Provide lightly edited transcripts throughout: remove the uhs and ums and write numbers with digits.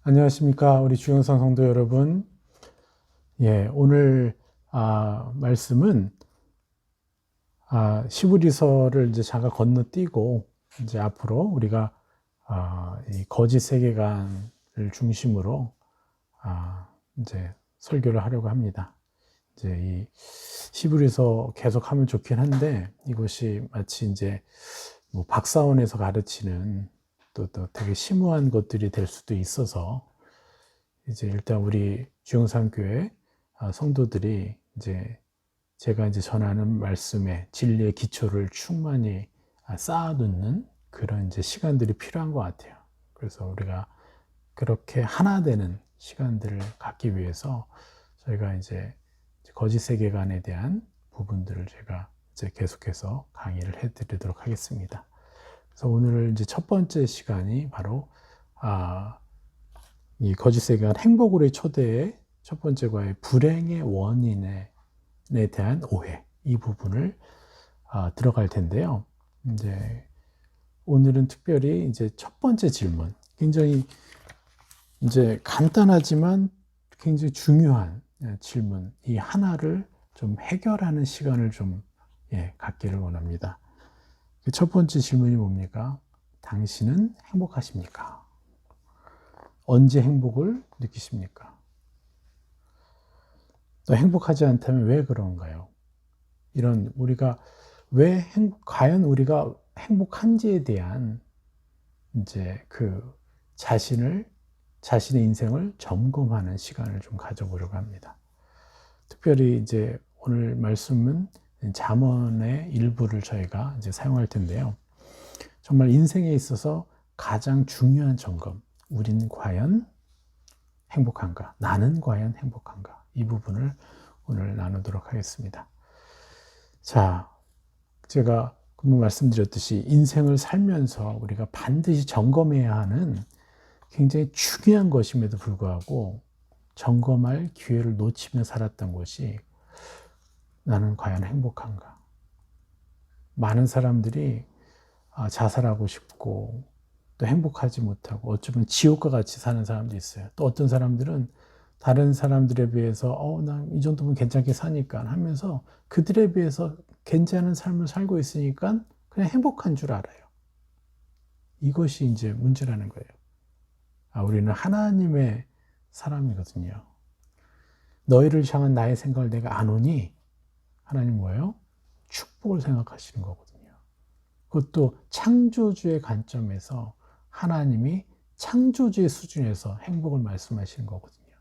안녕하십니까. 우리 주영선 성도 여러분. 오늘 말씀은 시브리서를 이제 잠깐 건너뛰고 이제 앞으로 우리가 이 거짓 세계관을 중심으로 이제 설교를 하려고 합니다. 이제 이 시브리서 계속 하면 좋긴 한데 이것이 마치 이제 뭐 박사원에서 가르치는 또 되게 심오한 것들이 될 수도 있어서 이제 일단 우리 주영산교회 성도들이 이제 제가 이제 전하는 말씀의 진리의 기초를 충만히 쌓아놓는 그런 이제 시간들이 필요한 것 같아요. 그래서 우리가 그렇게 하나 되는 시간들을 갖기 위해서 저희가 이제 거짓 세계관에 대한 부분들을 제가 이제 계속해서 강의를 해드리도록 하겠습니다. 그래서 오늘 이제 첫 번째 시간이 바로 이 거짓 세계관 행복으로의 초대의 첫 번째 과의 불행의 원인에 대한 오해, 이 부분을 들어갈 텐데요. 이제 오늘은 특별히 이제 첫 번째 질문, 굉장히 이제 간단하지만 굉장히 중요한 질문, 이 하나를 좀 해결하는 시간을 좀 갖기를 원합니다. 첫 번째 질문이 뭡니까? 당신은 행복하십니까? 언제 행복을 느끼십니까? 또 행복하지 않다면 왜 그런가요? 이런 우리가 과연 우리가 행복한지에 대한 이제 그 자신의 인생을 점검하는 시간을 좀 가져보려고 합니다. 특별히 이제 오늘 말씀은 잠언의 일부를 저희가 이제 사용할 텐데요. 정말 인생에 있어서 가장 중요한 점검, 우린 과연 행복한가? 나는 과연 행복한가? 이 부분을 오늘 나누도록 하겠습니다. 자, 제가 금방 말씀드렸듯이 인생을 살면서 우리가 반드시 점검해야 하는 굉장히 중요한 것임에도 불구하고 점검할 기회를 놓치며 살았던 것이 나는 과연 행복한가? 많은 사람들이 자살하고 싶고 또 행복하지 못하고 어쩌면 지옥과 같이 사는 사람도 있어요. 또 어떤 사람들은 다른 사람들에 비해서 난 이 정도면 괜찮게 사니까 하면서 그들에 비해서 괜찮은 삶을 살고 있으니까 그냥 행복한 줄 알아요. 이것이 이제 문제라는 거예요. 우리는 하나님의 사람이거든요. 너희를 향한 나의 생각을 내가 아노니 하나님 뭐예요? 축복을 생각하시는 거거든요. 그것도 창조주의 관점에서 하나님이 창조주의 수준에서 행복을 말씀하시는 거거든요.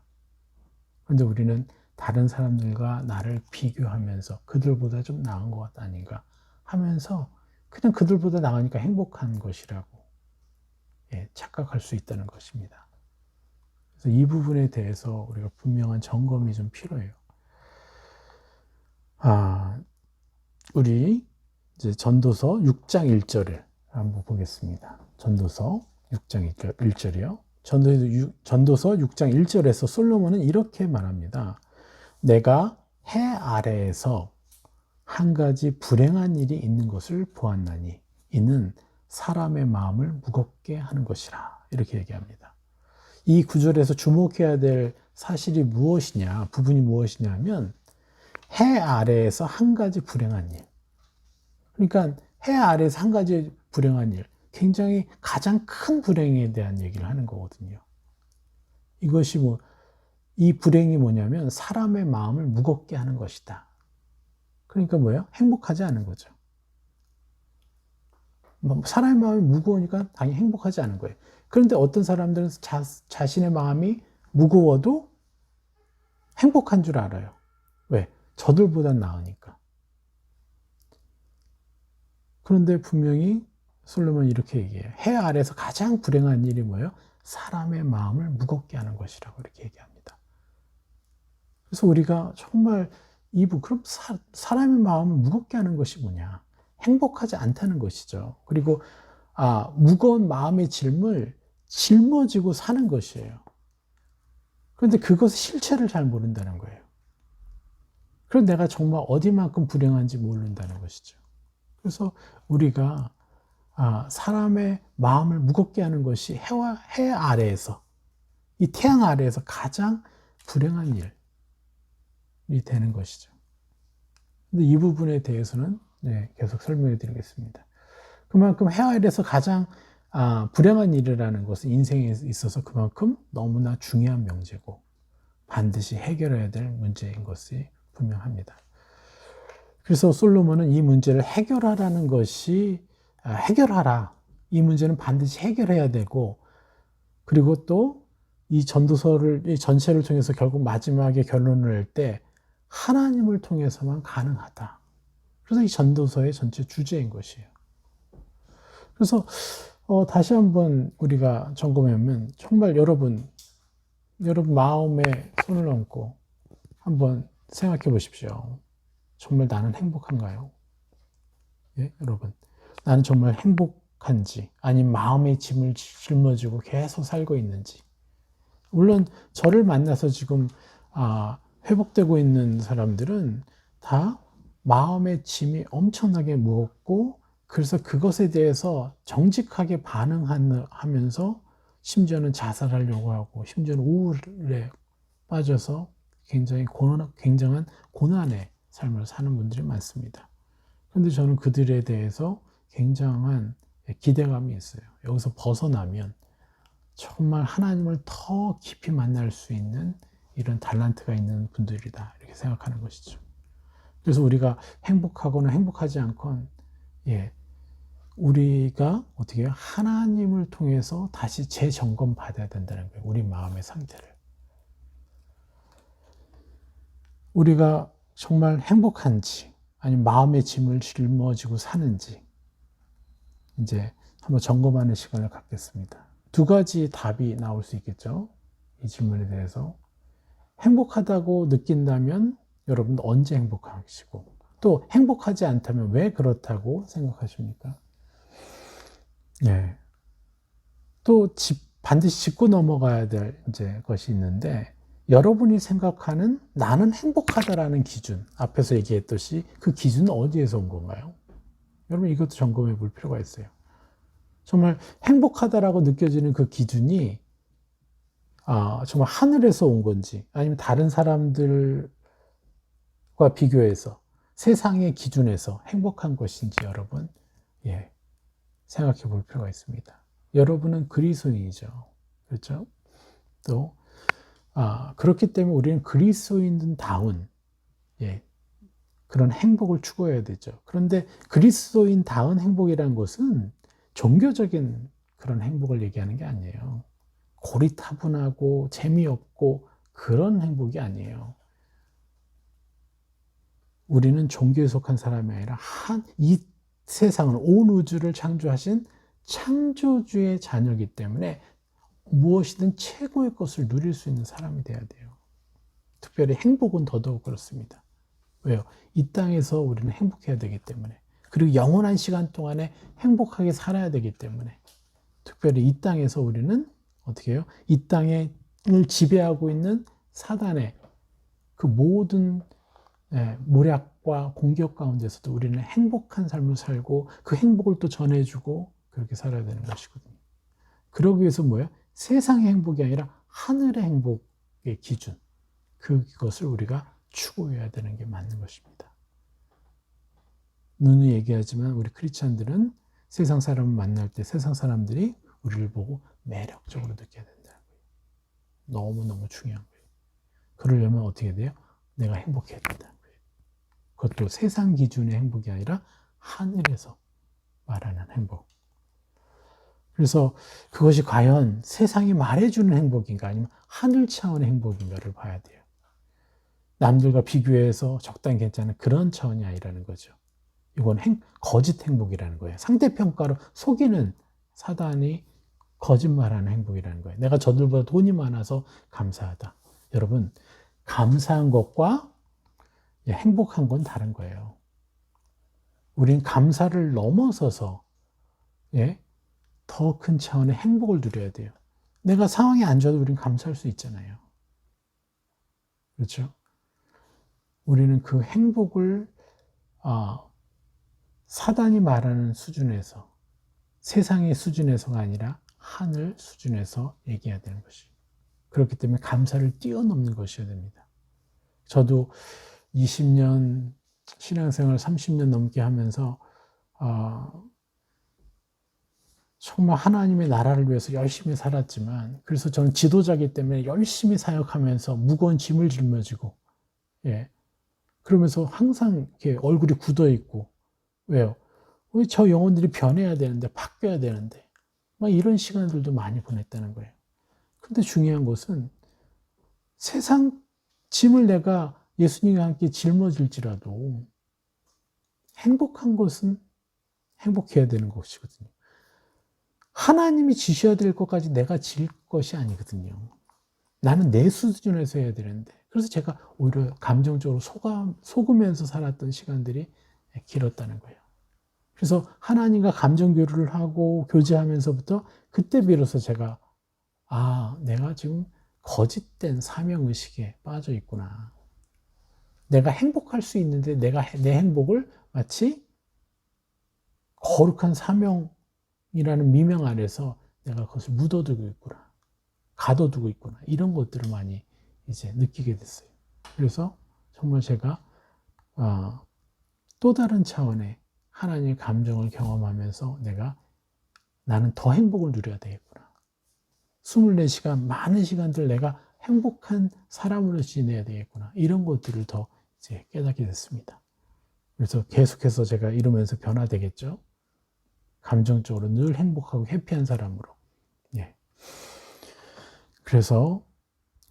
그런데 우리는 다른 사람들과 나를 비교하면서 그들보다 좀 나은 것 아닌가 하면서 그냥 그들보다 나으니까 행복한 것이라고 착각할 수 있다는 것입니다. 그래서 이 부분에 대해서 우리가 분명한 점검이 좀 필요해요. 우리 이제 전도서 6장 1절을 한번 보겠습니다. 전도서 6장 1절이요. 전도서 6장 1절에서 솔로몬은 이렇게 말합니다. 내가 해 아래에서 한 가지 불행한 일이 있는 것을 보았나니 이는 사람의 마음을 무겁게 하는 것이라. 이렇게 얘기합니다. 이 구절에서 주목해야 될 사실이 무엇이냐, 부분이 무엇이냐 하면 해 아래에서 한 가지 불행한 일. 그러니까 해 아래에서 한 가지 불행한 일, 굉장히 가장 큰 불행에 대한 얘기를 하는 거거든요. 이것이 이 불행이 뭐냐면 사람의 마음을 무겁게 하는 것이다. 그러니까 뭐예요? 행복하지 않은 거죠. 사람의 마음이 무거우니까 당연히 행복하지 않은 거예요. 그런데 어떤 사람들은 자신의 마음이 무거워도 행복한 줄 알아요. 왜? 저들보단 나으니까. 그런데 분명히 솔로몬이 이렇게 얘기해요. 해 아래에서 가장 불행한 일이 뭐예요? 사람의 마음을 무겁게 하는 것이라고 이렇게 얘기합니다. 그래서 우리가 정말 그럼 사람의 마음을 무겁게 하는 것이 뭐냐? 행복하지 않다는 것이죠. 그리고 무거운 마음의 짐을 짊어지고 사는 것이에요. 그런데 그것의 실체를 잘 모른다는 거예요. 그럼 내가 정말 어디만큼 불행한지 모른다는 것이죠. 그래서 우리가 사람의 마음을 무겁게 하는 것이 해 아래에서 이 태양 아래에서 가장 불행한 일이 되는 것이죠. 근데 이 부분에 대해서는 계속 설명해 드리겠습니다. 그만큼 해 아래에서 가장 불행한 일이라는 것은 인생에 있어서 그만큼 너무나 중요한 명제고 반드시 해결해야 될 문제인 것이 분명합니다. 그래서 솔로몬은 이 문제를 해결하라는 것이 해결하라. 이 문제는 반드시 해결해야 되고, 그리고 또 이 전도서를 이 전체를 통해서 결국 마지막에 결론을 낼 때 하나님을 통해서만 가능하다. 그래서 이 전도서의 전체 주제인 것이에요. 그래서 다시 한번 우리가 점검해보면 정말 여러분 마음에 손을 얹고 한번 생각해 보십시오. 정말 나는 행복한가요? 예, 여러분. 나는 정말 행복한지, 아니면 마음의 짐을 짊어지고 계속 살고 있는지. 물론 저를 만나서 지금 회복되고 있는 사람들은 다 마음의 짐이 엄청나게 무겁고, 그래서 그것에 대해서 정직하게 반응하면서 심지어는 자살하려고 하고, 심지어는 우울에 빠져서 굉장한 고난의 삶을 사는 분들이 많습니다. 그런데 저는 그들에 대해서 굉장한 기대감이 있어요. 여기서 벗어나면 정말 하나님을 더 깊이 만날 수 있는 이런 달란트가 있는 분들이다, 이렇게 생각하는 것이죠. 그래서 우리가 행복하거나 행복하지 않건 우리가 어떻게 해요? 하나님을 통해서 다시 재점검 받아야 된다는 거예요. 우리 마음의 상태를. 우리가 정말 행복한지, 아니면 마음의 짐을 짊어지고 사는지 이제 한번 점검하는 시간을 갖겠습니다. 두 가지 답이 나올 수 있겠죠. 이 질문에 대해서. 행복하다고 느낀다면 여러분 언제 행복하시고, 또 행복하지 않다면 왜 그렇다고 생각하십니까? 또 반드시 짚고 넘어가야 될 것이 있는데, 여러분이 생각하는 나는 행복하다라는 기준, 앞에서 얘기했듯이 그 기준은 어디에서 온 건가요? 여러분 이것도 점검해 볼 필요가 있어요. 정말 행복하다라고 느껴지는 그 기준이 정말 하늘에서 온 건지, 아니면 다른 사람들과 비교해서 세상의 기준에서 행복한 것인지 여러분 생각해 볼 필요가 있습니다. 여러분은 그리스도인이죠. 그렇죠? 또 그렇기 때문에 우리는 그리스도인다운 그런 행복을 추구해야 되죠. 그런데 그리스도인다운 행복이라는 것은 종교적인 그런 행복을 얘기하는 게 아니에요. 고리타분하고 재미없고 그런 행복이 아니에요. 우리는 종교에 속한 사람이 아니라 이 세상을, 온 우주를 창조하신 창조주의 자녀이기 때문에 무엇이든 최고의 것을 누릴 수 있는 사람이 돼야 돼요. 특별히 행복은 더더욱 그렇습니다. 왜요? 이 땅에서 우리는 행복해야 되기 때문에, 그리고 영원한 시간 동안에 행복하게 살아야 되기 때문에, 특별히 이 땅에서 우리는 어떻게 해요? 이 땅을 지배하고 있는 사단의 그 모든 모략과 공격 가운데서도 우리는 행복한 삶을 살고 그 행복을 또 전해주고 그렇게 살아야 되는 것이거든요. 그러기 위해서 뭐예요? 세상의 행복이 아니라 하늘의 행복의 기준, 그것을 우리가 추구해야 되는 게 맞는 것입니다. 누누이 얘기하지만 우리 크리스찬들은 세상 사람을 만날 때 세상 사람들이 우리를 보고 매력적으로 느껴야 된다는 거예요. 너무너무 중요한 거예요. 그러려면 어떻게 돼요? 내가 행복해야 된다는 거예요. 그것도 세상 기준의 행복이 아니라 하늘에서 말하는 행복. 그래서 그것이 과연 세상이 말해주는 행복인가, 아니면 하늘 차원의 행복인가를 봐야 돼요. 남들과 비교해서 적당히 괜찮은 그런 차원이 아니라는 거죠. 이건 거짓 행복이라는 거예요. 상대평가로 속이는 사단이 거짓말하는 행복이라는 거예요. 내가 저들보다 돈이 많아서 감사하다. 여러분, 감사한 것과 행복한 건 다른 거예요. 우린 감사를 넘어서서 더 큰 차원의 행복을 누려야 돼요. 내가 상황이 안 좋아도 우린 감사할 수 있잖아요. 그렇죠? 우리는 그 행복을 사단이 말하는 수준에서, 세상의 수준에서가 아니라 하늘 수준에서 얘기해야 되는 것이. 그렇기 때문에 감사를 뛰어넘는 것이어야 됩니다. 저도 20년 신앙생활 30년 넘게 하면서 정말 하나님의 나라를 위해서 열심히 살았지만, 그래서 저는 지도자이기 때문에 열심히 사역하면서 무거운 짐을 짊어지고, 그러면서 항상 이렇게 얼굴이 굳어 있고, 왜요? 왜 저 영혼들이 변해야 되는데, 바뀌어야 되는데, 막 이런 시간들도 많이 보냈다는 거예요. 근데 중요한 것은 세상 짐을 내가 예수님과 함께 짊어질지라도 행복한 것은 행복해야 되는 것이거든요. 하나님이 지셔야 될 것까지 내가 질 것이 아니거든요. 나는 내 수준에서 해야 되는데. 그래서 제가 오히려 감정적으로 속으면서 살았던 시간들이 길었다는 거예요. 그래서 하나님과 감정 교류를 하고 교제하면서부터 그때 비로소 제가 내가 지금 거짓된 사명의식에 빠져 있구나. 내가 행복할 수 있는데 내가 내 행복을 마치 거룩한 사명이라는 미명 안에서 내가 그것을 묻어두고 있구나. 가둬두고 있구나. 이런 것들을 많이 이제 느끼게 됐어요. 그래서 정말 제가 또 다른 차원의 하나님의 감정을 경험하면서 나는 더 행복을 누려야 되겠구나. 24시간, 많은 시간들 내가 행복한 사람으로 지내야 되겠구나. 이런 것들을 더 이제 깨닫게 됐습니다. 그래서 계속해서 제가 이러면서 변화되겠죠. 감정적으로 늘 행복하고 해피한 사람으로. 그래서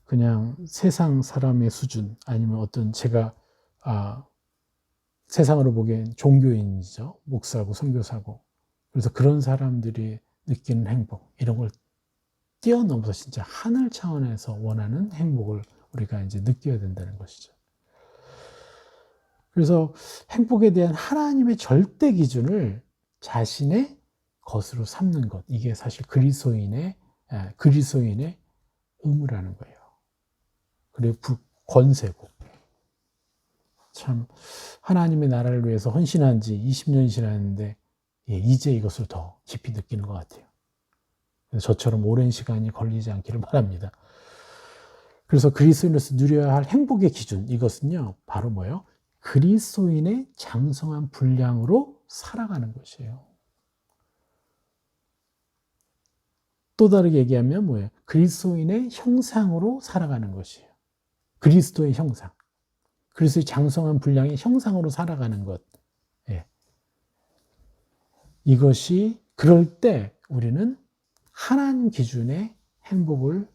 그냥 세상 사람의 수준, 아니면 어떤 제가 세상으로 보기엔 종교인이죠. 목사고 선교사고. 그래서 그런 사람들이 느끼는 행복, 이런 걸 뛰어넘어서 진짜 하늘 차원에서 원하는 행복을 우리가 이제 느껴야 된다는 것이죠. 그래서 행복에 대한 하나님의 절대 기준을 자신의 것으로 삼는 것, 이게 사실 그리스도인의 의무라는 거예요. 그리고 권세고. 참 하나님의 나라를 위해서 헌신한 지 20년이 지났는데 이제 이것을 더 깊이 느끼는 것 같아요. 그래서 저처럼 오랜 시간이 걸리지 않기를 바랍니다. 그래서 그리스도인으로서 누려야 할 행복의 기준, 이것은요 바로 뭐예요? 그리스도인의 장성한 분량으로 살아가는 것이에요. 또 다르게 얘기하면 뭐예요? 그리스도인의 형상으로 살아가는 것이에요. 그리스도의 형상. 그리스도의 장성한 분량의 형상으로 살아가는 것. 이것이 그럴 때 우리는 하나님 기준의 행복을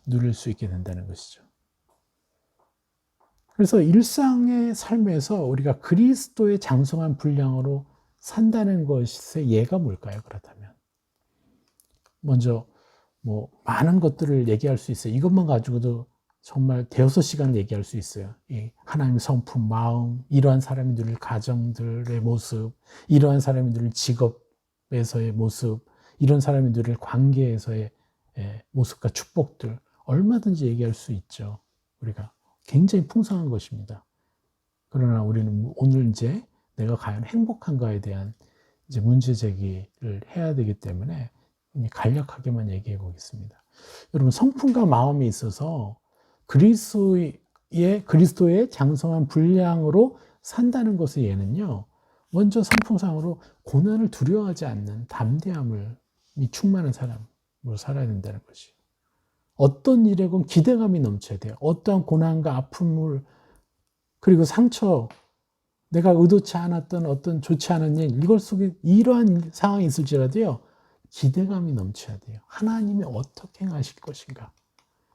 누릴 수 있게 된다는 것이죠. 그래서 일상의 삶에서 우리가 그리스도의 장성한 분량으로 산다는 것의 예가 뭘까요? 그렇다면 먼저 많은 것들을 얘기할 수 있어요. 이것만 가지고도 정말 대여섯 시간 얘기할 수 있어요. 이 하나님의 성품, 마음, 이러한 사람이 누릴 가정들의 모습, 이러한 사람이 누릴 직업에서의 모습, 이런 사람이 누릴 관계에서의 모습과 축복들, 얼마든지 얘기할 수 있죠. 우리가 굉장히 풍성한 것입니다. 그러나 우리는 오늘 이제 내가 과연 행복한가에 대한 이제 문제 제기를 해야 되기 때문에 간략하게만 얘기해 보겠습니다. 여러분, 성품과 마음이 있어서 그리스도의 장성한 분량으로 산다는 것의 예는요, 먼저 성품상으로 고난을 두려워하지 않는 담대함이 충만한 사람으로 살아야 된다는 것이. 어떤 일에건 기대감이 넘쳐야 돼요. 어떠한 고난과 아픔을, 그리고 상처, 내가 의도치 않았던 어떤 좋지 않은 일, 이걸 속에 이러한 상황이 있을지라도요, 기대감이 넘쳐야 돼요. 하나님이 어떻게 행하실 것인가?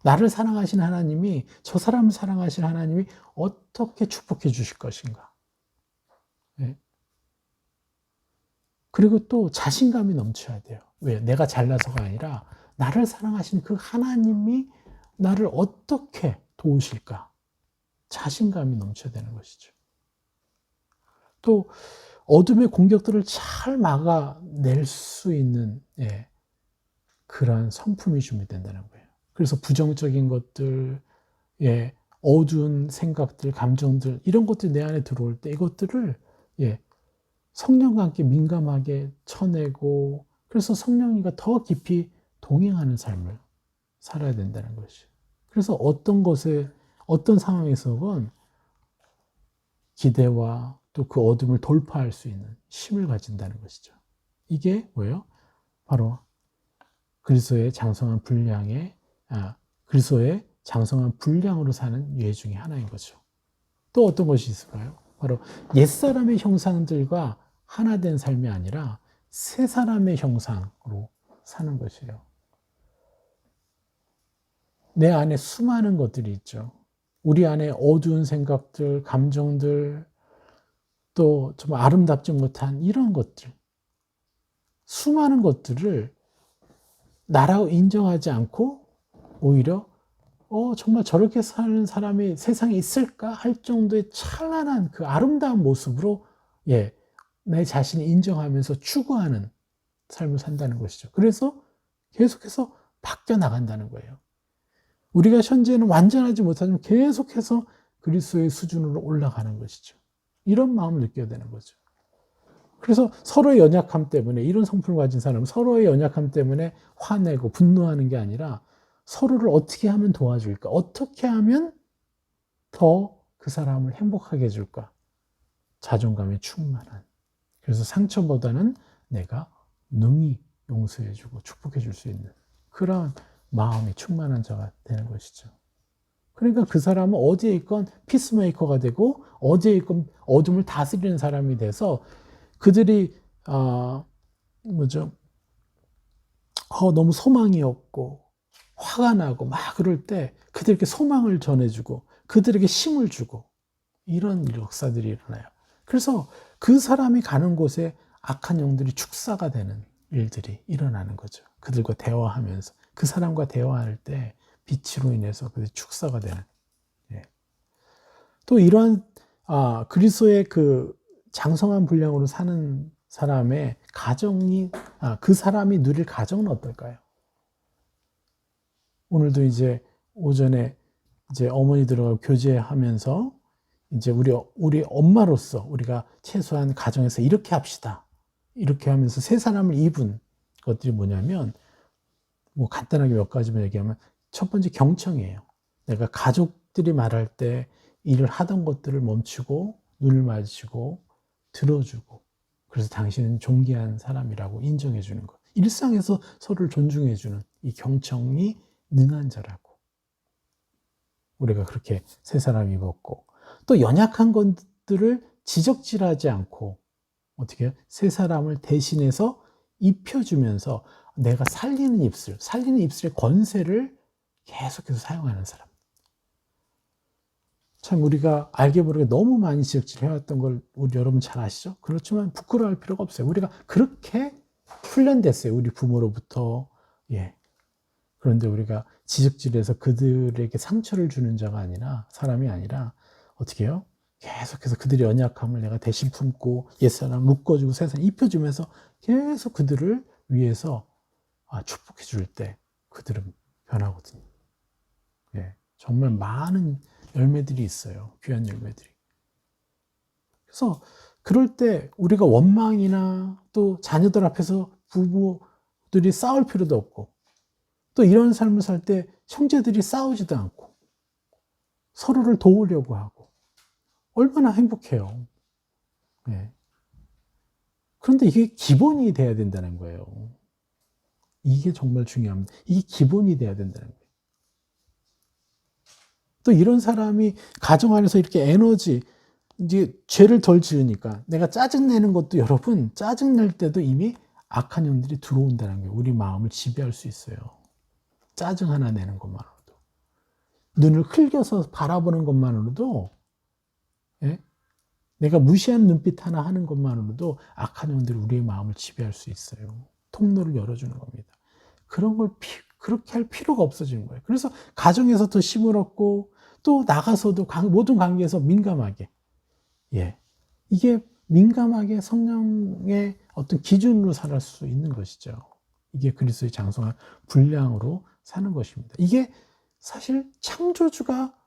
나를 사랑하신 하나님이, 저 사람을 사랑하신 하나님이 어떻게 축복해 주실 것인가? 그리고 또 자신감이 넘쳐야 돼요. 왜? 내가 잘나서가 아니라 나를 사랑하신 그 하나님이 나를 어떻게 도우실까? 자신감이 넘쳐야 되는 것이죠. 또 어둠의 공격들을 잘 막아낼 수 있는 그러한 성품이 준비된다는 거예요. 그래서 부정적인 것들, 어두운 생각들, 감정들, 이런 것들이 내 안에 들어올 때 이것들을 성령과 함께 민감하게 쳐내고, 그래서 성령이가 더 깊이 동행하는 삶을 살아야 된다는 것이죠. 그래서 어떤 것에, 어떤 상황에서건 기대와 또 그 어둠을 돌파할 수 있는 힘을 가진다는 것이죠. 이게 뭐예요? 바로 그리스도의 장성한 분량의, 그리스도의 장성한 분량으로 사는 예 중에 하나인 거죠. 또 어떤 것이 있을까요? 바로 옛사람의 형상들과 하나 된 삶이 아니라 새 사람의 형상으로 사는 것이에요. 내 안에 수많은 것들이 있죠. 우리 안에 어두운 생각들, 감정들, 또 좀 아름답지 못한 이런 것들, 수많은 것들을 나라고 인정하지 않고 오히려 정말 저렇게 사는 사람이 세상에 있을까 할 정도의 찬란한 그 아름다운 모습으로 내 자신을 인정하면서 추구하는 삶을 산다는 것이죠. 그래서 계속해서 바뀌어 나간다는 거예요. 우리가 현재는 완전하지 못하지만 계속해서 그리스도의 수준으로 올라가는 것이죠. 이런 마음을 느껴야 되는 거죠. 그래서 서로의 연약함 때문에, 이런 성품을 가진 사람은 서로의 연약함 때문에 화내고 분노하는 게 아니라 서로를 어떻게 하면 도와줄까? 어떻게 하면 더 그 사람을 행복하게 해줄까? 자존감이 충만한. 그래서 상처보다는 내가 능히 용서해주고 축복해줄 수 있는 그런 마음이 충만한 자가 되는 것이죠. 그러니까 그 사람은 어디에 있건 피스메이커가 되고 어디에 있건 어둠을 다스리는 사람이 돼서 그들이 너무 소망이 없고 화가 나고 막 그럴 때 그들에게 소망을 전해주고 그들에게 힘을 주고 이런 역사들이 일어나요. 그래서 그 사람이 가는 곳에 악한 영들이 축사가 되는 일들이 일어나는 거죠. 그들과 대화하면서 그 사람과 대화할 때 빛으로 인해서 그들이 축사가 되는. 또 이러한 그리스도의 그 장성한 분량으로 사는 사람의 가정이 그 사람이 누릴 가정은 어떨까요? 오늘도 이제 오전에 이제 어머니들하고 교제하면서 이제 우리 엄마로서 우리가 최소한 가정에서 이렇게 합시다. 이렇게 하면서 세 사람을 입은 것들이 뭐냐면 뭐 간단하게 몇 가지만 얘기하면 첫 번째 경청이에요. 내가 가족들이 말할 때 일을 하던 것들을 멈추고 눈을 마주치고 들어주고 그래서 당신은 존귀한 사람이라고 인정해 주는 것. 일상에서 서로를 존중해 주는 이 경청이 능한 자라고 우리가 그렇게 세 사람 입었고 또 연약한 것들을 지적질하지 않고 어떻게 해요? 세 사람을 대신해서 입혀주면서 내가 살리는 입술의 권세를 계속해서 사용하는 사람. 참 우리가 알게 모르게 너무 많이 지적질 해왔던 걸 우리 여러분 잘 아시죠? 그렇지만 부끄러워할 필요가 없어요. 우리가 그렇게 훈련됐어요. 우리 부모로부터. 그런데 우리가 지적질해서 그들에게 상처를 주는 자가 아니라 사람이 아니라 어떻게 해요? 계속해서 그들의 연약함을 내가 대신 품고 옛사람 묶어주고 새사람 입혀주면서 계속 그들을 위해서 축복해 줄 때 그들은 변하거든요. 정말 많은 열매들이 있어요. 귀한 열매들이. 그래서 그럴 때 우리가 원망이나 또 자녀들 앞에서 부부들이 싸울 필요도 없고 또 이런 삶을 살 때 형제들이 싸우지도 않고 서로를 도우려고 하고 얼마나 행복해요. 그런데 이게 기본이 돼야 된다는 거예요. 이게 정말 중요합니다. 이게 기본이 돼야 된다는 거예요. 또 이런 사람이 가정 안에서 이렇게 이제 죄를 덜 지으니까 내가 짜증내는 것도 여러분 짜증낼 때도 이미 악한 영들이 들어온다는 거예요. 우리 마음을 지배할 수 있어요. 짜증 하나 내는 것만으로도 눈을 흘겨서 바라보는 것만으로도 내가 무시하는 눈빛 하나 하는 것만으로도 악한 영들이 우리의 마음을 지배할 수 있어요. 통로를 열어주는 겁니다. 그런 걸 그렇게 할 필요가 없어지는 거예요. 그래서 가정에서 더 힘을 얻고 또 나가서도 모든 관계에서 민감하게 이게 민감하게 성령의 어떤 기준으로 살 수 있는 것이죠. 이게 그리스도의 장성한 분량으로 사는 것입니다. 이게 사실 창조주가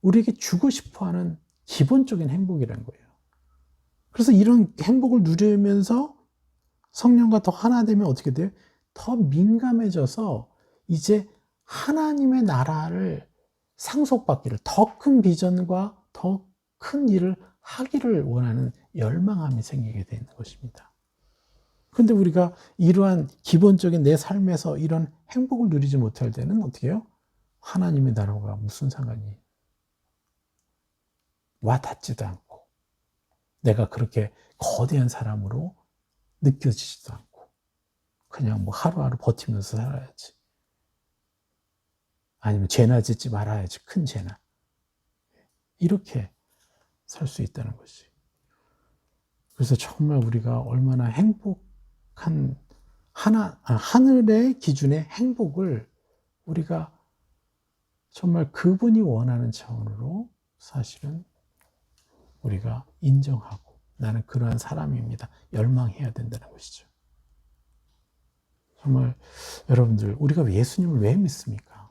우리에게 주고 싶어하는 기본적인 행복이라는 거예요. 그래서 이런 행복을 누리면서 성령과 더 하나 되면 어떻게 돼요? 더 민감해져서 이제 하나님의 나라를 상속받기를, 더 큰 비전과 더 큰 일을 하기를 원하는 열망함이 생기게 되는 것입니다. 그런데 우리가 이러한 기본적인 내 삶에서 이런 행복을 누리지 못할 때는 어떻게 해요? 하나님의 나라가 무슨 상관이 와 닿지도 않고, 내가 그렇게 거대한 사람으로 느껴지지도 않고, 그냥 뭐 하루하루 버티면서 살아야지. 아니면 죄나 짓지 말아야지, 큰 죄나. 이렇게 살 수 있다는 것이. 그래서 정말 우리가 얼마나 행복한 하늘의 기준의 행복을 우리가 정말 그분이 원하는 차원으로 사실은 우리가 인정하고, 나는 그러한 사람입니다, 열망해야 된다는 것이죠. 정말 여러분들, 우리가 예수님을 왜 믿습니까?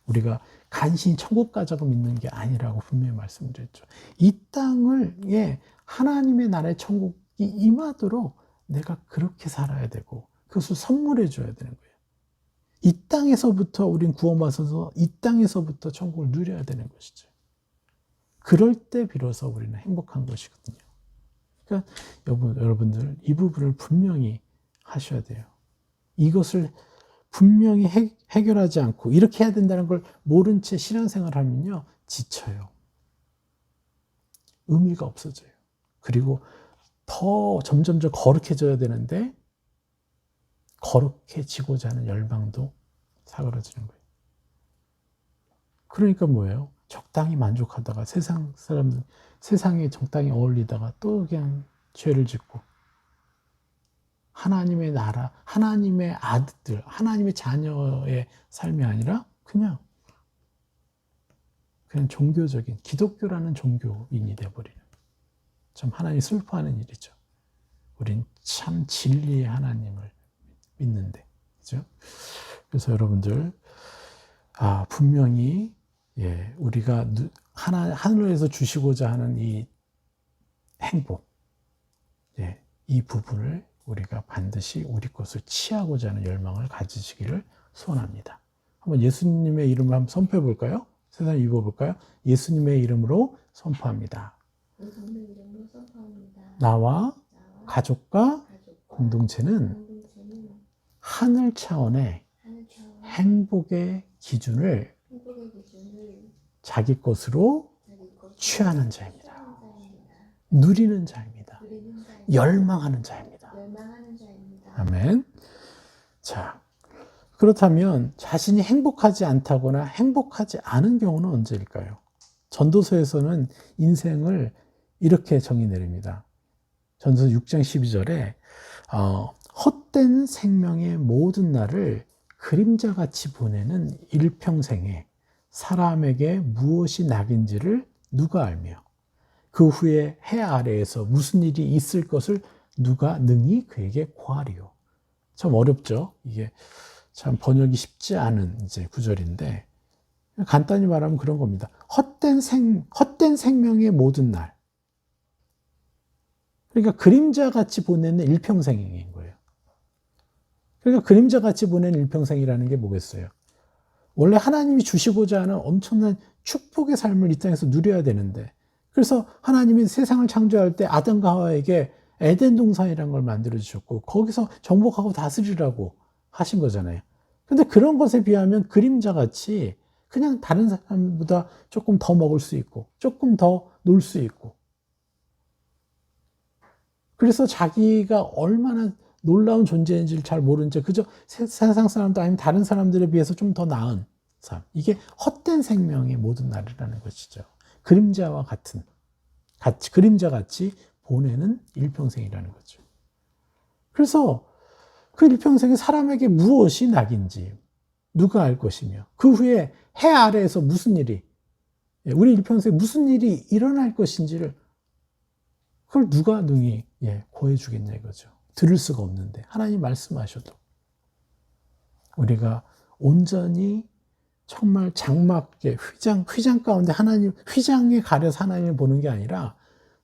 우리가 간신히 천국 가자고 믿는 게 아니라고 분명히 말씀드렸죠. 이 땅에 하나님의 나라의 천국이 임하도록 내가 그렇게 살아야 되고, 그것을 선물해 줘야 되는 거예요. 이 땅에서부터 우린 구원받아서 이 땅에서부터 천국을 누려야 되는 것이죠. 그럴 때 비로소 우리는 행복한 것이거든요. 그러니까 여러분들, 이 부분을 분명히 하셔야 돼요. 이것을 분명히 해결하지 않고 이렇게 해야 된다는 걸 모른 채 신앙생활을 하면요, 지쳐요. 의미가 없어져요. 그리고 더 점점 거룩해져야 되는데 거룩해지고자 하는 열망도 사그라지는 거예요. 그러니까 뭐예요? 적당히 만족하다가 세상에 적당히 어울리다가 또 그냥 죄를 짓고, 하나님의 나라, 하나님의 아들, 하나님의 자녀의 삶이 아니라 그냥 종교적인, 기독교라는 종교인이 되어버리는, 참 하나님이 슬퍼하는 일이죠. 우린 참 진리의 하나님을 믿는데, 그죠? 그래서 여러분들, 분명히 우리가 하늘에서 주시고자 하는 이 행복, 이 부분을 우리가 반드시 우리 것을 취하고자 하는 열망을 가지시기를 소원합니다. 한번 예수님의 이름을 한번 선포해 볼까요? 세상에 입어볼까요? 예수님의 이름으로 선포합니다. 나와 가족과 공동체는 하늘 차원의 행복의 기준을 자기 것으로 취하는 자입니다. 누리는 자입니다. 열망하는 자입니다. 아멘. 자, 그렇다면 자신이 행복하지 않다거나 행복하지 않은 경우는 언제일까요? 전도서에서는 인생을 이렇게 정의 내립니다. 전도서 6장 12절에 헛된 생명의 모든 날을 그림자같이 보내는 일평생에 사람에게 무엇이 낙인지를 누가 알며 그 후에 해 아래에서 무슨 일이 있을 것을 누가 능히 그에게 고하리요. 참 어렵죠. 이게 참 번역이 쉽지 않은 이제 구절인데, 간단히 말하면 그런 겁니다. 헛된 생명의 모든 날. 그러니까 그림자같이 보내는 일평생인 거예요. 그러니까 그림자같이 보내는 일평생이라는 게 뭐겠어요? 원래 하나님이 주시고자 하는 엄청난 축복의 삶을 이 땅에서 누려야 되는데, 그래서 하나님이 세상을 창조할 때 아담과 하와에게 에덴 동산이라는 걸 만들어 주셨고, 거기서 정복하고 다스리라고 하신 거잖아요. 근데 그런 것에 비하면 그림자같이 그냥 다른 사람보다 조금 더 먹을 수 있고, 조금 더 놀 수 있고, 그래서 자기가 얼마나 놀라운 존재인지를 잘 모른 채 그저 세상 사람도 아니면 다른 사람들에 비해서 좀 더 나은 삶. 이게 헛된 생명의 모든 날이라는 것이죠. 그림자와 그림자같이 보내는 일평생이라는 거죠. 그래서 그 일평생에 사람에게 무엇이 낙인지 누가 알 것이며, 그 후에 해 아래에서 무슨 일이, 우리 일평생에 무슨 일이 일어날 것인지를 그걸 누가 능히 고해 주겠냐 이거죠. 들을 수가 없는데 하나님 말씀하셔도 우리가 온전히 정말 장막에 휘장 가운데 하나님, 휘장에 가려서 하나님을 보는 게 아니라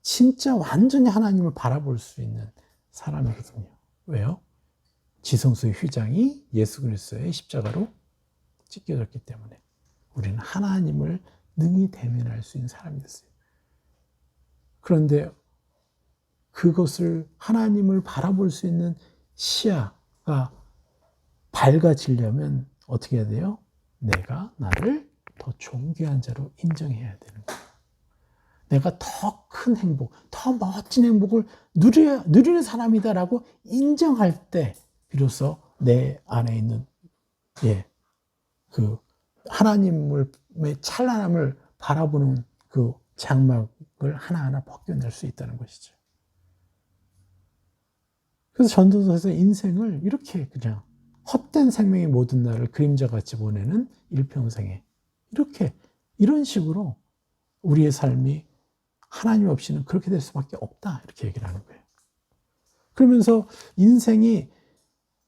진짜 완전히 하나님을 바라볼 수 있는 사람이거든요. 왜요? 지성소의 휘장이 예수 그리스도의 십자가로 찢겨졌기 때문에 우리는 하나님을 능히 대면할 수 있는 사람이 됐어요. 그런데 그것을 하나님을 바라볼 수 있는 시야가 밝아지려면 어떻게 해야 돼요? 내가 나를 더 존귀한 자로 인정해야 되는 거예요. 내가 더 큰 행복, 더 멋진 행복을 누리는 사람이다라고 인정할 때 비로소 내 안에 있는 그 하나님의 찬란함을 바라보는 그 장막을 하나하나 벗겨낼 수 있다는 것이죠. 그래서 전도서에서 인생을 이렇게 그냥 헛된 생명의 모든 날을 그림자같이 보내는 일평생에 이런 식으로 우리의 삶이 하나님 없이는 그렇게 될 수밖에 없다 이렇게 얘기를 하는 거예요. 그러면서 인생이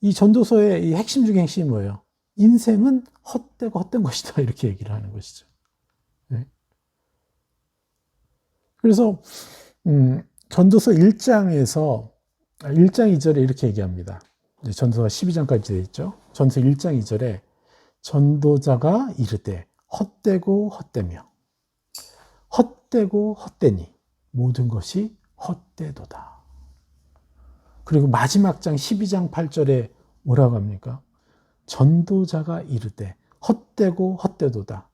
이 전도서의 이 핵심 중에 핵심이 뭐예요? 인생은 헛되고 헛된 것이다 이렇게 얘기를 하는 것이죠. 네. 그래서 전도서 1장에서 1장 2절에 이렇게 얘기합니다. 전도서가 12장까지 되어 있죠. 전도서 1장 2절에 전도자가 이르되 헛되고 헛되며 헛되고 헛되니 모든 것이 헛되도다. 그리고 마지막 장 12장 8절에 뭐라고 합니까? 전도자가 이르되 헛되고 헛되도다.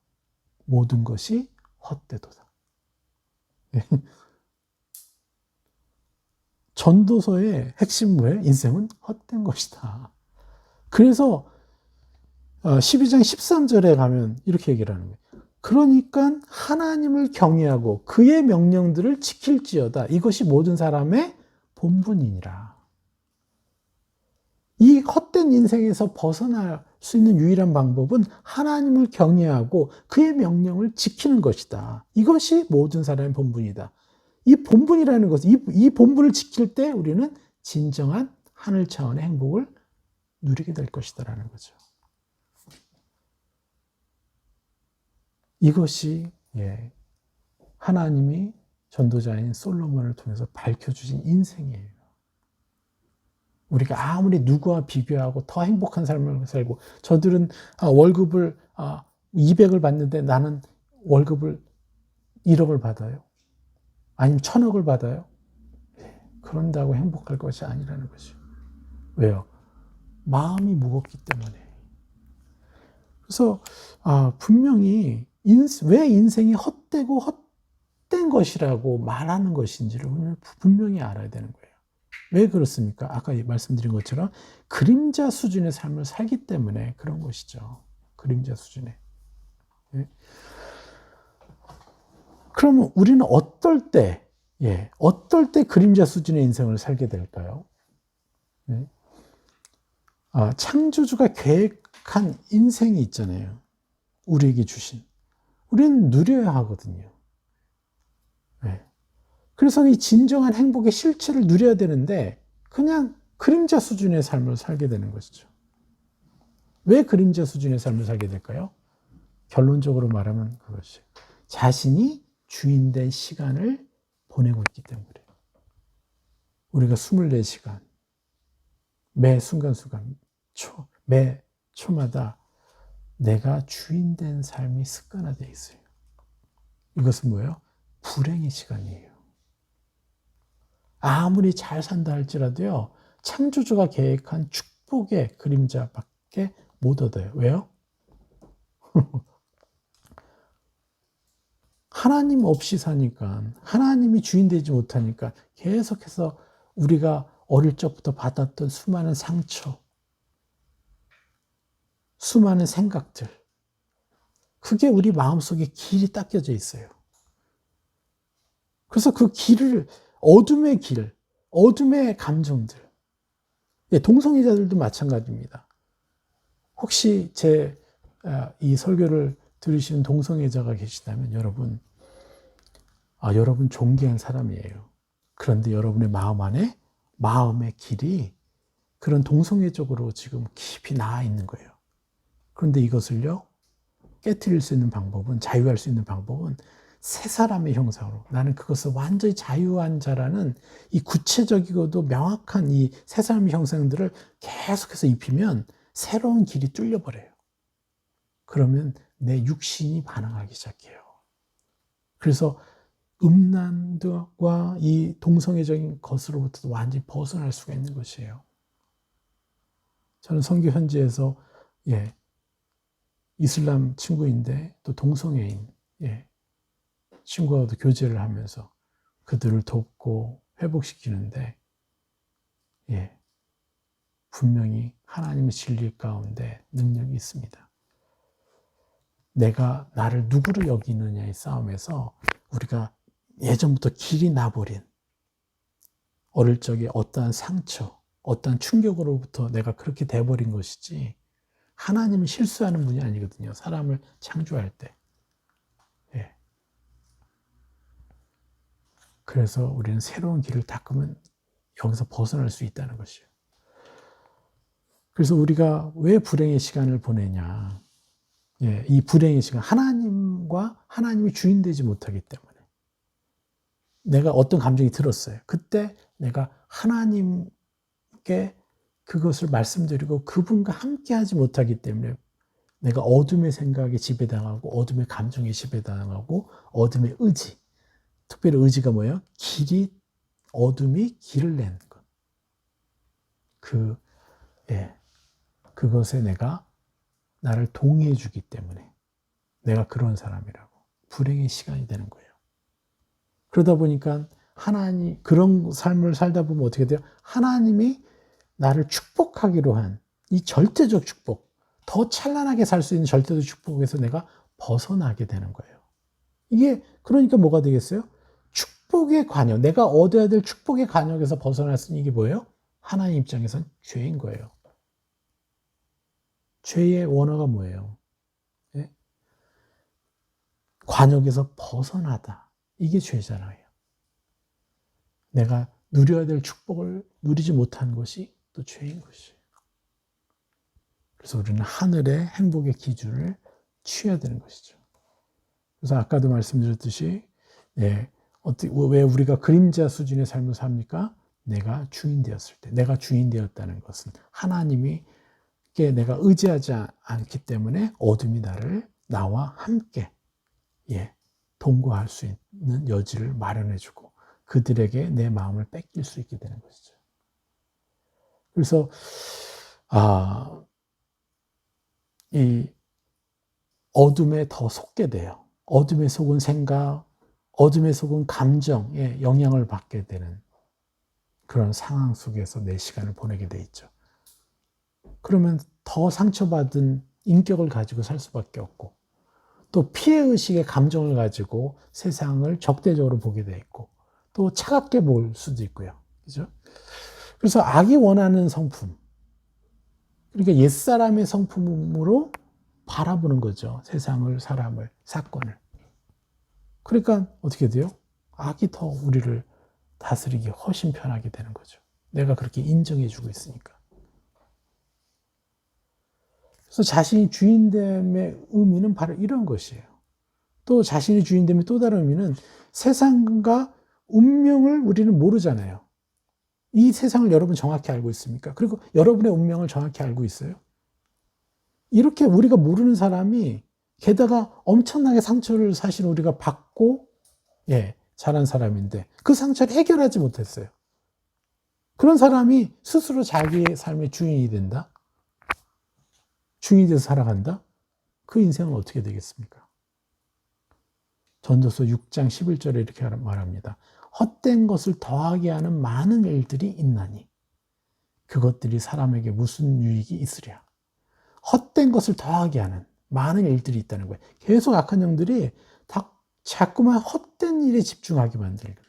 모든 것이 헛되도다. 전도서의 핵심 뭐예요? 인생은 헛된 것이다. 그래서 12장 13절에 가면 이렇게 얘기를 하는 거예요. 그러니까 하나님을 경외하고 그의 명령들을 지킬지어다. 이것이 모든 사람의 본분이니라. 이 헛된 인생에서 벗어날 수 있는 유일한 방법은 하나님을 경외하고 그의 명령을 지키는 것이다. 이것이 모든 사람의 본분이다. 이 본분이라는 것은 이 본분을 지킬 때 우리는 진정한 하늘 차원의 행복을 누리게 될 것이다라는 거죠. 이것이 하나님이 전도자인 솔로몬을 통해서 밝혀주신 인생이에요. 우리가 아무리 누구와 비교하고 더 행복한 삶을 살고 저들은 월급을 200을 받는데 나는 월급을 1억을 받아요. 아니면 1000억을 받아요. 그런다고 행복할 것이 아니라는 것이죠. 왜요? 마음이 무겁기 때문에. 그래서 분명히 왜 인생이 헛되고 헛된 것이라고 말하는 것인지를 우리는 분명히 알아야 되는 거예요. 왜 그렇습니까? 아까 말씀드린 것처럼 그림자 수준의 삶을 살기 때문에 그런 것이죠. 그림자 수준의. 그러면 우리는 어떨 때 그림자 수준의 인생을 살게 될까요? 창조주가 계획한 인생이 있잖아요. 우리에게 주신. 우리는 누려야 하거든요. 그래서 이 진정한 행복의 실체를 누려야 되는데 그냥 그림자 수준의 삶을 살게 되는 것이죠. 왜 그림자 수준의 삶을 살게 될까요? 결론적으로 말하면 그것이 자신이 주인된 시간을 보내고 있기 때문에 그래요. 우리가 24시간 매 순간순간 매 초마다 내가 주인된 삶이 습관화되어 있어요. 이것은 뭐예요? 불행의 시간이에요. 아무리 잘 산다 할지라도요, 창조주가 계획한 축복의 그림자밖에 못 얻어요. 왜요? 하나님 없이 사니까, 하나님이 주인 되지 못하니까 계속해서 우리가 어릴 적부터 받았던 수많은 상처, 수많은 생각들, 그게 우리 마음속에 길이 닦여져 있어요. 그래서 그 길을, 어둠의 길, 어둠의 감정들, 동성애자들도 마찬가지입니다. 혹시 제 이 설교를 들으시는 동성애자가 계시다면 여러분 존귀한 사람이에요. 그런데 여러분의 마음 안에 마음의 길이 그런 동성애적으로 지금 깊이 나아 있는 거예요. 그런데 이것을요, 깨트릴 수 있는 방법은, 자유할 수 있는 방법은 새 사람의 형상으로, 나는 그것을 완전히 자유한 자라는 이 구체적이고도 명확한 이 새 사람의 형상들을 계속해서 입히면 새로운 길이 뚫려버려요. 그러면 내 육신이 반응하기 시작해요. 그래서 음란과 이 동성애적인 것으로부터 완전히 벗어날 수가 있는 것이에요. 저는 선교 현지에서 이슬람 친구인데 또 동성애인 친구와도 교제를 하면서 그들을 돕고 회복시키는데 분명히 하나님의 진리 가운데 능력이 있습니다. 내가 나를 누구로 여기느냐의 싸움에서 우리가 예전부터 길이 나버린 어릴 적에 어떠한 상처, 어떠한 충격으로부터 내가 그렇게 돼버린 것이지, 하나님은 실수하는 분이 아니거든요. 사람을 창조할 때. 그래서 우리는 새로운 길을 닦으면 여기서 벗어날 수 있다는 것이에요. 그래서 우리가 왜 불행의 시간을 보내냐. 이 불행의 시간, 하나님이 주인 되지 못하기 때문에. 내가 어떤 감정이 들었어요. 그때 내가 하나님께 그것을 말씀드리고 그분과 함께 하지 못하기 때문에 내가 어둠의 생각에 지배당하고 어둠의 감정에 지배당하고 어둠의 의지, 특별히 의지가 뭐예요? 어둠이 길을 내는 것. 그것에 내가 나를 동의해 주기 때문에 내가 그런 사람이라고 불행의 시간이 되는 거예요. 그러다 보니까 그런 삶을 살다 보면 어떻게 돼요? 하나님이 나를 축복하기로 한 이 절대적 축복, 더 찬란하게 살 수 있는 절대적 축복에서 내가 벗어나게 되는 거예요. 이게 그러니까 뭐가 되겠어요? 축복의 관역, 내가 얻어야 될 축복의 관역에서 벗어날 수 있는 이게 뭐예요? 하나님 입장에선 죄인 거예요. 죄의 원어가 뭐예요? 관역에서 벗어나다. 이게 죄잖아요. 내가 누려야 될 축복을 누리지 못한 것이 또 죄인 것이에요. 그래서 우리는 하늘의 행복의 기준을 취해야 되는 것이죠. 그래서 아까도 말씀드렸듯이 왜 우리가 그림자 수준의 삶을 삽니까? 내가 주인 되었을 때, 내가 주인 되었다는 것은 하나님께 내가 의지하지 않기 때문에 어둠이 나와 함께 동거할 수 있는 여지를 마련해주고 그들에게 내 마음을 뺏길 수 있게 되는 것이죠. 그래서 이 어둠에 더 속게 돼요. 어둠에 속은 생각, 어둠에 속은 감정에 영향을 받게 되는 그런 상황 속에서 내 시간을 보내게 돼 있죠. 그러면 더 상처받은 인격을 가지고 살 수밖에 없고, 또 피해의식의 감정을 가지고 세상을 적대적으로 보게 돼 있고, 또 차갑게 볼 수도 있고요. 그죠? 그래서 악이 원하는 성품, 그러니까 옛사람의 성품으로 바라보는 거죠. 세상을, 사람을, 사건을. 그러니까 어떻게 돼요? 악이 더 우리를 다스리기 훨씬 편하게 되는 거죠. 내가 그렇게 인정해주고 있으니까. 그래서 자신이 주인됨의 의미는 바로 이런 것이에요. 또 자신이 주인됨의 또 다른 의미는 세상과 운명을 우리는 모르잖아요. 이 세상을 여러분 정확히 알고 있습니까? 그리고 여러분의 운명을 정확히 알고 있어요? 이렇게 우리가 모르는 사람이 게다가 엄청나게 상처를 사실 우리가 받고 자란 사람인데 그 상처를 해결하지 못했어요. 그런 사람이 스스로 자기의 삶의 주인이 된다? 주인이 돼서 살아간다? 그 인생은 어떻게 되겠습니까? 전도서 6장 11절에 이렇게 말합니다. 헛된 것을 더하게 하는 많은 일들이 있나니 그것들이 사람에게 무슨 유익이 있으랴. 헛된 것을 더하게 하는 많은 일들이 있다는 거예요. 계속 악한 영들이 자꾸만 헛된 일에 집중하게 만들고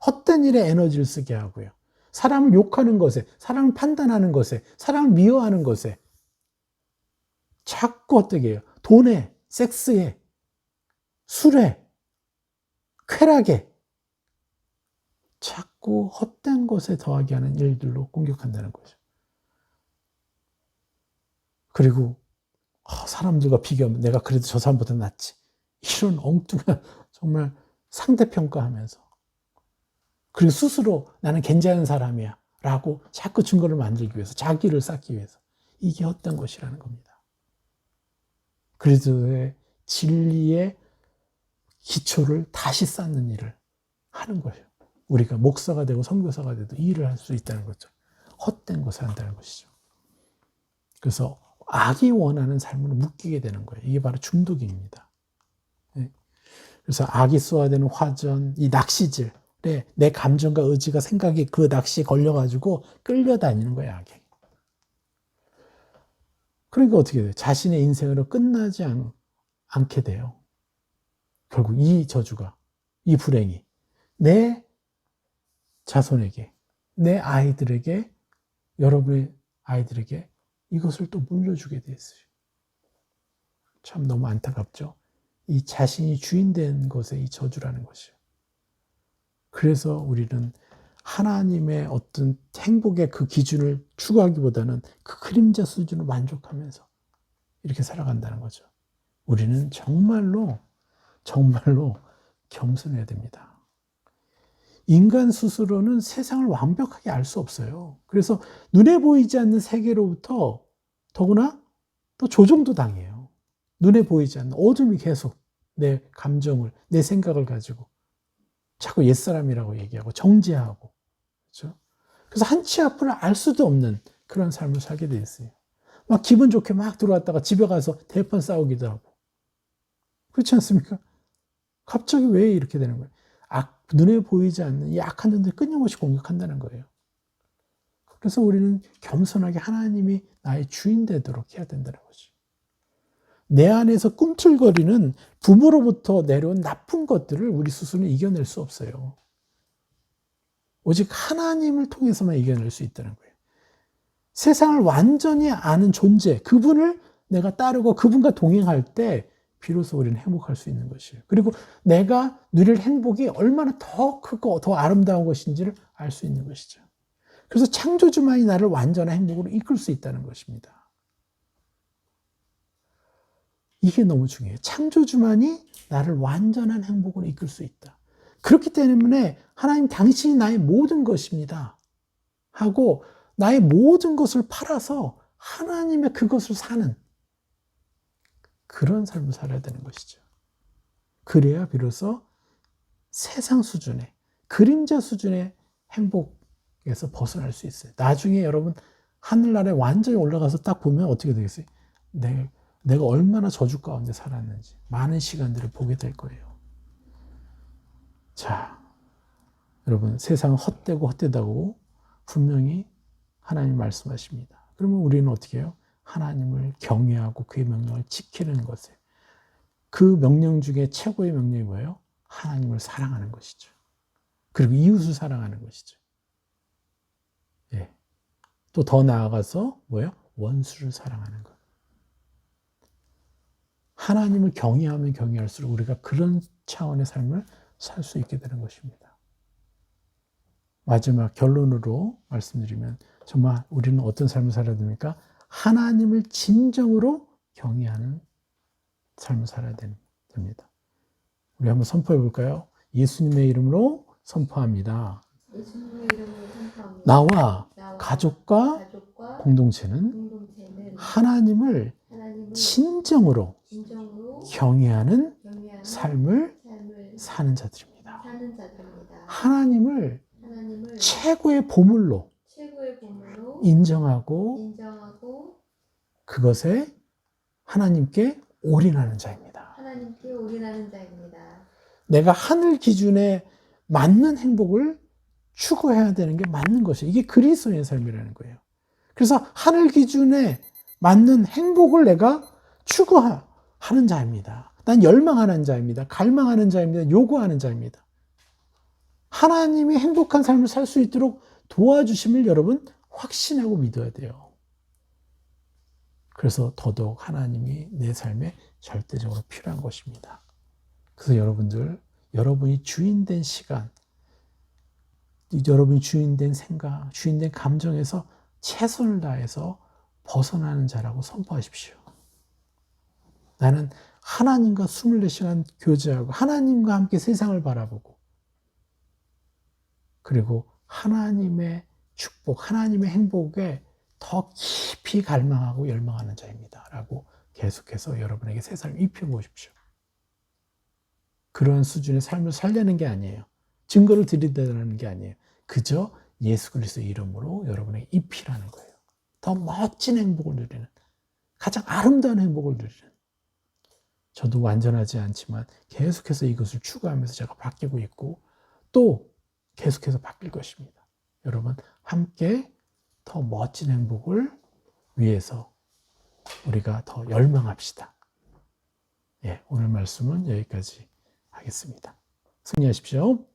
헛된 일에 에너지를 쓰게 하고요. 사람을 욕하는 것에, 사람을 판단하는 것에, 사람을 미워하는 것에 자꾸 어떻게 해요? 돈에, 섹스에, 술에, 쾌락에 자꾸 헛된 것에 더하게 하는 일들로 공격한다는 거죠. 그리고 사람들과 비교하면 내가 그래도 저 사람보다 낫지. 이런 엉뚱한 정말 상대평가하면서, 그리고 스스로 나는 괜찮은 사람이야 라고 자꾸 증거를 만들기 위해서, 자기를 쌓기 위해서. 이게 헛된 것이라는 겁니다. 그리스도의 진리의 기초를 다시 쌓는 일을 하는 거예요. 우리가 목사가 되고 선교사가 돼도 이 일을 할 수 있다는 거죠. 헛된 것을 한다는 것이죠. 그래서 악이 원하는 삶으로 묶이게 되는 거예요. 이게 바로 중독입니다. 그래서 악이 쏘아대는 화전, 이 낚시질에 내 감정과 의지가, 생각이 그 낚시에 걸려가지고 끌려다니는 거예요, 악이. 그러니까 어떻게 돼요? 자신의 인생으로 끝나지 않게 돼요. 결국 이 저주가, 이 불행이 내 자손에게, 내 아이들에게, 여러분의 아이들에게 이것을 또 물려주게 됐어요. 참 너무 안타깝죠? 이 자신이 주인된 것의 이 저주라는 것이요. 그래서 우리는 하나님의 어떤 행복의 그 기준을 추구하기보다는 그 그림자 수준으로 만족하면서 이렇게 살아간다는 거죠. 우리는 정말로 겸손해야 됩니다. 인간 스스로는 세상을 완벽하게 알 수 없어요. 그래서 눈에 보이지 않는 세계로부터 더구나 또 조종도 당해요. 눈에 보이지 않는 어둠이 계속 내 감정을, 내 생각을 가지고 자꾸 옛사람이라고 얘기하고 정죄하고, 그렇죠? 그래서 한치 앞을 알 수도 없는 그런 삶을 살게 돼 있어요. 막 기분 좋게 막 들어왔다가 집에 가서 대판 싸우기도 하고. 그렇지 않습니까? 갑자기 왜 이렇게 되는 거예요? 눈에 보이지 않는 이 악한 존재를 끊임없이 공격한다는 거예요. 그래서 우리는 겸손하게 하나님이 나의 주인 되도록 해야 된다는 거죠. 내 안에서 꿈틀거리는 부모로부터 내려온 나쁜 것들을 우리 스스로는 이겨낼 수 없어요. 오직 하나님을 통해서만 이겨낼 수 있다는 거예요. 세상을 완전히 아는 존재, 그분을 내가 따르고 그분과 동행할 때 비로소 우리는 행복할 수 있는 것이에요. 그리고 내가 누릴 행복이 얼마나 더 크고 더 아름다운 것인지를 알 수 있는 것이죠. 그래서 창조주만이 나를 완전한 행복으로 이끌 수 있다는 것입니다. 이게 너무 중요해요. 창조주만이 나를 완전한 행복으로 이끌 수 있다. 그렇기 때문에 하나님, 당신이 나의 모든 것입니다 하고 나의 모든 것을 팔아서 하나님의 그것을 사는 그런 삶을 살아야 되는 것이죠. 그래야 비로소 세상 수준의, 그림자 수준의 행복에서 벗어날 수 있어요. 나중에 여러분 하늘나라에 완전히 올라가서 딱 보면 어떻게 되겠어요? 내가 얼마나 저주 가운데 살았는지 많은 시간들을 보게 될 거예요. 자, 여러분, 세상은 헛되고 헛되다고 분명히 하나님 말씀하십니다. 그러면 우리는 어떻게 해요? 하나님을 경외하고 그의 명령을 지키는 것에, 그 명령 중에 최고의 명령이 뭐예요? 하나님을 사랑하는 것이죠. 그리고 이웃을 사랑하는 것이죠. 예. 또 더 나아가서 뭐예요? 원수를 사랑하는 것. 하나님을 경외하면 경외할수록 우리가 그런 차원의 삶을 살 수 있게 되는 것입니다. 마지막 결론으로 말씀드리면 정말 우리는 어떤 삶을 살아야 됩니까? 하나님을 진정으로 경외하는 삶을 살아야 됩니다. 우리 한번 선포해 볼까요? 예수님의 이름으로 선포합니다. 예수님의 이름으로 선포합니다. 나와 가족과 공동체는 하나님을 진정으로 경외하는 삶을 사는 자들입니다. 하나님을 최고의 보물로 인정하고 그것에 하나님께 올인하는 자입니다. 내가 하늘 기준에 맞는 행복을 추구해야 되는 게 맞는 것이에요. 이게 그리스도의 삶이라는 거예요. 그래서 하늘 기준에 맞는 행복을 내가 추구하는 자입니다. 난 열망하는 자입니다. 갈망하는 자입니다. 요구하는 자입니다. 하나님이 행복한 삶을 살 수 있도록 도와주심을 여러분 확신하고 믿어야 돼요. 그래서 더더욱 하나님이 내 삶에 절대적으로 필요한 것입니다. 그래서 여러분이 주인된 시간, 여러분이 주인된 생각, 주인된 감정에서 최선을 다해서 벗어나는 자라고 선포하십시오. 나는 하나님과 24시간 교제하고 하나님과 함께 세상을 바라보고 그리고 하나님의 축복, 하나님의 행복에 더 깊이 갈망하고 열망하는 자입니다. 라고 계속해서 여러분에게 새 삶 입혀보십시오. 그런 수준의 삶을 살려는 게 아니에요. 증거를 드리다는 게 아니에요. 그저 예수 그리스도의 이름으로 여러분에게 입히라는 거예요. 더 멋진 행복을 누리는, 가장 아름다운 행복을 누리는. 저도 완전하지 않지만 계속해서 이것을 추구하면서 제가 바뀌고 있고 또 계속해서 바뀔 것입니다. 여러분 함께 더 멋진 행복을 위해서 우리가 더 열망합시다. 예, 오늘 말씀은 여기까지 하겠습니다. 승리하십시오.